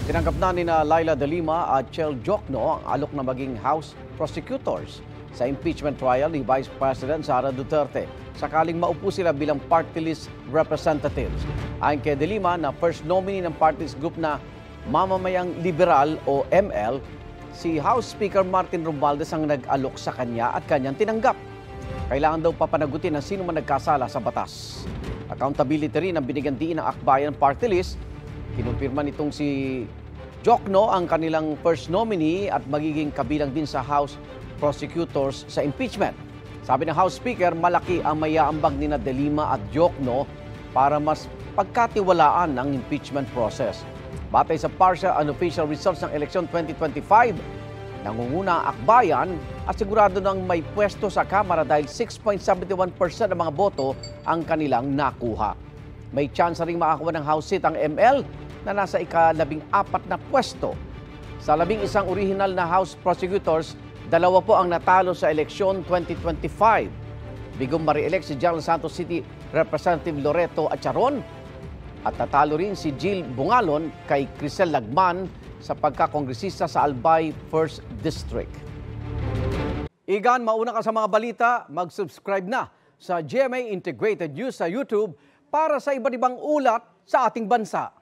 Tinanggap na ni Laila de Lima at Chel Jokno ang alok na maging House prosecutors sa impeachment trial ni Vice President Sara Duterte sakaling maupo sila bilang party list representatives. Ayon kay de Lima na first nominee ng party list group na Mamamayang Liberal o ML, si House Speaker Martin Romualdez ang nag-alok sa kanya at kanyang tinanggap. Kailangan daw papanagutin ng sino man nagkasala sa batas. Accountability rin ang binigyan diin ng Akbayan Party List. Kinumpirma nitong si Jokno ang kanilang first nominee at magiging kabilang din sa House prosecutors sa impeachment. Sabi ng House Speaker, malaki ang mayaambag ni de Lima at Jokno para mas pagkatiwalaan ang impeachment process. Batay sa partial and official results ng eleksyon 2025, nangunguna ang Akbayan at sigurado nang may pwesto sa Kamara dahil 6.71% ng mga boto ang kanilang nakuha. May chance ring makakuha ng House seat ang ML na nasa ika-14 na pwesto. Sa 11 original na House prosecutors, 2 po ang natalo sa eleksyon 2025. Bigong ma-re-elect si General Santos City Representative Loreto Acharon at natalo rin si Jill Bungalon kay Crisel Lagman sa pagkakongresista sa Albay 1st District. Igan, mauna ka sa mga balita, mag-subscribe na sa GMA Integrated News sa YouTube para sa iba't ibang ulat sa ating bansa.